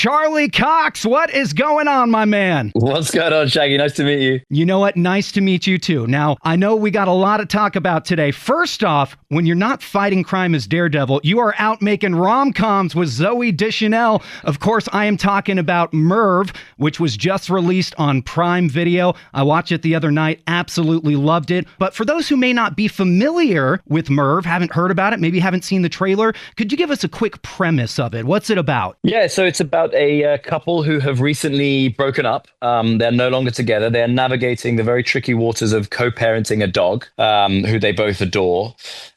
Charlie Cox. What is going on, my man? What's going on, Shaggy? Nice to meet you. You know what? Nice to meet you too. Now, I know we got a lot to talk about today. First off, when you're not fighting crime as Daredevil, you are out making rom-coms with Zooey Deschanel. Of course, I am talking about Merv, which was just released on Prime Video. I watched it the other night. Absolutely loved it. But for those who may not be familiar with Merv, haven't heard about it, maybe haven't seen the trailer, could you give us a quick premise of it? What's it about? Yeah, so it's about a couple who have recently broken up. They're no longer together. They're navigating the very tricky waters of co-parenting a dog, who they both adore.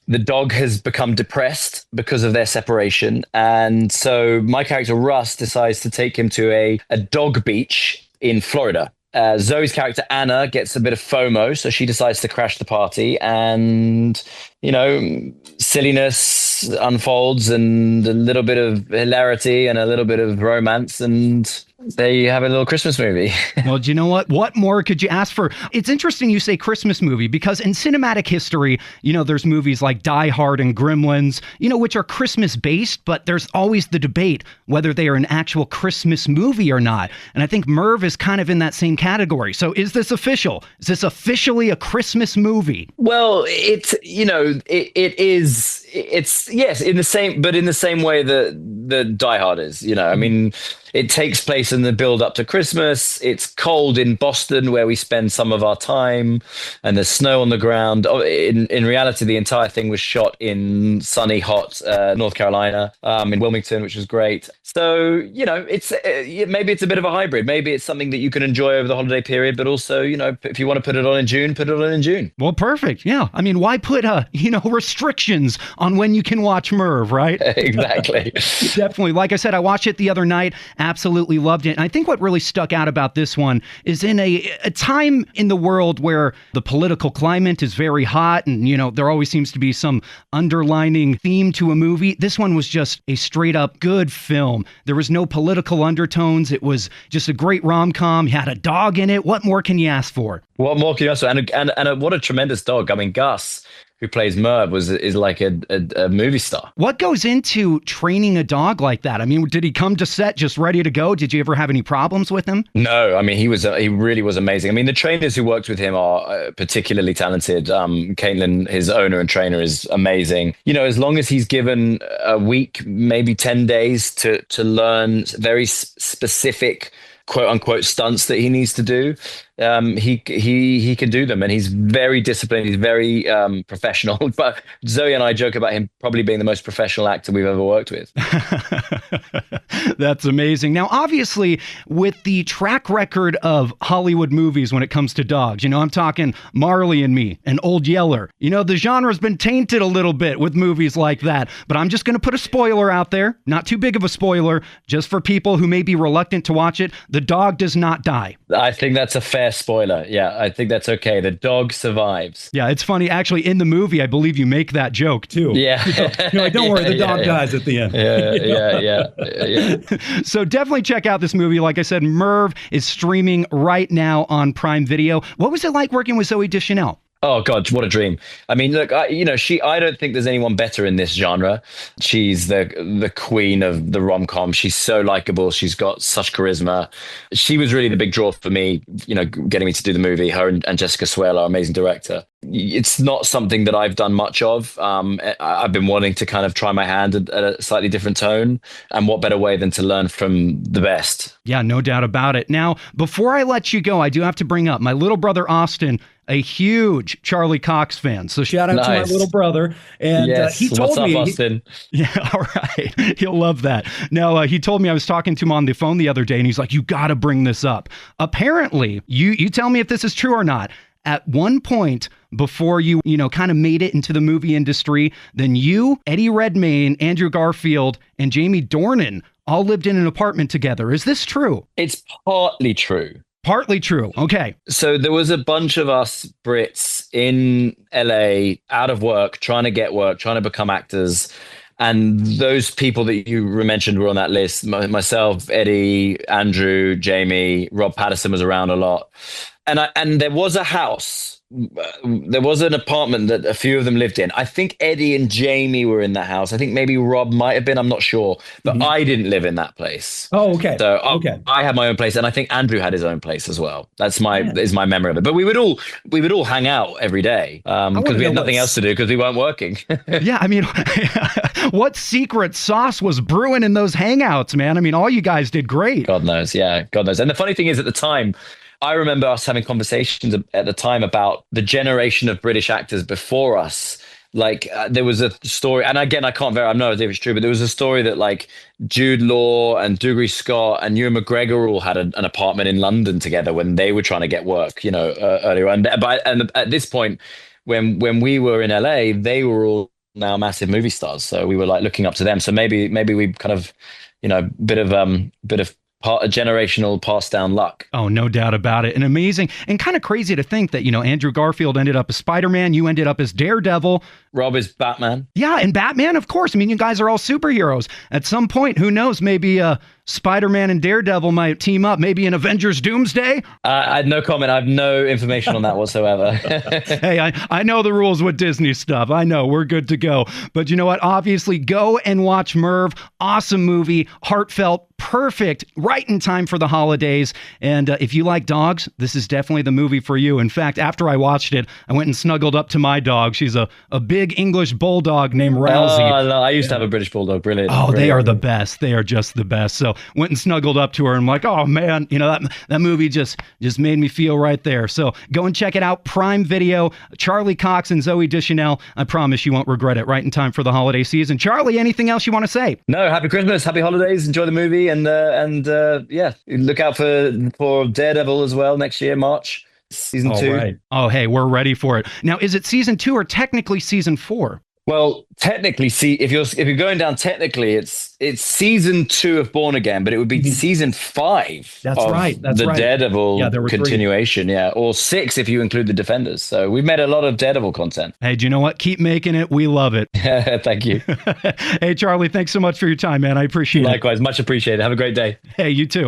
The dog has become depressed because of their separation. And so my character, Russ, decides to take him to a dog beach in Florida. Zoe's character, Anna, gets a bit of FOMO, so she decides to crash the party. And, you know, silliness unfolds and a little bit of hilarity and a little bit of romance. And there you have a little Christmas movie. Well, do you know what? What more could you ask for? It's interesting you say Christmas movie because in cinematic history, you know, there's movies like Die Hard and Gremlins, you know, which are Christmas based, but there's always the debate whether they are an actual Christmas movie or not. And I think Merv is kind of in that same category. So is this official? Is this officially a Christmas movie? Well, it's, you know, it's yes, in the same way that Die Hard is, you know, I mean, it takes place in the build up to Christmas. It's cold in Boston where we spend some of our time and there's snow on the ground. In reality, the entire thing was shot in sunny, hot North Carolina, in Wilmington, which was great. So, you know, maybe it's a bit of a hybrid. Maybe it's something that you can enjoy over the holiday period, but also, you know, if you want to put it on in June, put it on in June. Well, perfect. Yeah. I mean, why put, restrictions on when you can watch Merv, right? Exactly. Definitely. Like I said, I watched it the other night. Absolutely loved it. And I think what really stuck out about this one is in a time in the world where the political climate is very hot and, you know, there always seems to be some underlining theme to a movie. This one was just a straight up good film. There was no political undertones. It was just a great rom-com. You had a dog in it. What more can you ask for? What more can you ask for? And what a tremendous dog. I mean, Gus, who plays Merv, is like a movie star. What goes into training a dog like that? I mean, did he come to set just ready to go? Did you ever have any problems with him? No, I mean, he really was amazing. I mean, the trainers who worked with him are particularly talented. Caitlin, his owner and trainer, is amazing. You know, as long as he's given a week, maybe 10 days to learn very specific quote unquote stunts that he needs to do, he can do them, and he's very disciplined. He's very professional. But Zoe and I joke about him probably being the most professional actor we've ever worked with. That's amazing. Now, obviously, with the track record of Hollywood movies when it comes to dogs, you know, I'm talking Marley and Me and Old Yeller. You know, the genre's been tainted a little bit with movies like that. But I'm just going to put a spoiler out there. Not too big of a spoiler, just for people who may be reluctant to watch it. The dog does not die. I think that's a fair spoiler. Yeah, I think that's okay. The dog survives. Yeah, it's funny. Actually, in the movie, I believe you make that joke too. Yeah. You're like, don't worry, the dog dies at the end. Yeah. So definitely check out this movie. Like I said, Merv is streaming right now on Prime Video. What was it like working with Zooey Deschanel? Oh God, what a dream! I mean, look, I don't think there's anyone better in this genre. She's the queen of the rom-com. She's so likable. She's got such charisma. She was really the big draw for me, you know, getting me to do the movie. Her and Jessica Swail, our amazing director. It's not something that I've done much of. I've been wanting to kind of try my hand at a slightly different tone, and what better way than to learn from the best? Yeah, no doubt about it. Now, before I let you go, I do have to bring up my little brother, Austin, a huge Charlie Cox fan. So shout out to my little brother. And yes. He told What's up, me, Austin? Yeah, all right. He'll love that. Now, he told me, I was talking to him on the phone the other day, and he's like, you got to bring this up. Apparently, you tell me if this is true or not. At one point, before you kind of made it into the movie industry, then you, Eddie Redmayne, Andrew Garfield, and Jamie Dornan all lived in an apartment together. Is this true? It's partly true. Partly true. Okay. So there was a bunch of us Brits in LA out of work, trying to get work, trying to become actors. And those people that you mentioned were on that list. Myself, Eddie, Andrew, Jamie, Rob Pattinson was around a lot. And there was a house there was an apartment that a few of them lived in. I think Eddie and Jamie were in that house. I think maybe Rob might have been. I'm not sure, but I didn't live in that place. Oh, okay. So okay. I had my own place, and I think Andrew had his own place as well. That's my memory of it. But we would all hang out every day because we had nothing else to do because we weren't working. Yeah, I mean, what secret sauce was brewing in those hangouts, man? I mean, all you guys did great. God knows, yeah, God knows. And the funny thing is, at the time, I remember us having conversations at the time about the generation of British actors before us. Like there was a story, and again, I can't verify, I know if it's true, but there was a story that like Jude Law and Dougray Scott and Ewan McGregor all had an apartment in London together when they were trying to get work, earlier. And at this point, when we were in LA, they were all now massive movie stars. So we were like looking up to them. So maybe we kind of, bit of a generational passed down luck. Oh, no doubt about it. And amazing and kind of crazy to think that, Andrew Garfield ended up as Spider-Man. You ended up as Daredevil. Rob is Batman. Yeah, and Batman, of course. I mean, you guys are all superheroes. At some point, who knows, maybe Spider-Man and Daredevil might team up, maybe in Avengers Doomsday? I had no comment. I have no information on that whatsoever. Hey, I know the rules with Disney stuff. I know, we're good to go. But you know what? Obviously, go and watch Merv. Awesome movie, heartfelt, perfect, right in time for the holidays. And if you like dogs, this is definitely the movie for you. In fact, after I watched it, I went and snuggled up to my dog. She's a big English bulldog named Rousey. Oh, I used to have a British bulldog. Brilliant. Oh, brilliant. They are the best. They are just the best. So went and snuggled up to her and I'm like, oh man, that movie just made me feel right there. So go and check it out. Prime Video, Charlie Cox and Zooey Deschanel. I promise you won't regret it. Right in time for the holiday season. Charlie, anything else you want to say? No, happy Christmas, happy holidays, enjoy the movie, and yeah, look out for Daredevil as well next year, March, season 2. Right. Oh, hey, we're ready for it. Now, is it season 2 or technically season 4? Well, technically, if you're going down technically, it's season 2 of Born Again, but it would be season 5. That's of right. That's the right. Daredevil there were continuation, 3. Or 6 if you include the Defenders. So we've made a lot of Daredevil content. Hey, do you know what? Keep making it. We love it. Thank you. Hey, Charlie, thanks so much for your time, man. I appreciate it. Likewise, much appreciated. Have a great day. Hey, you too.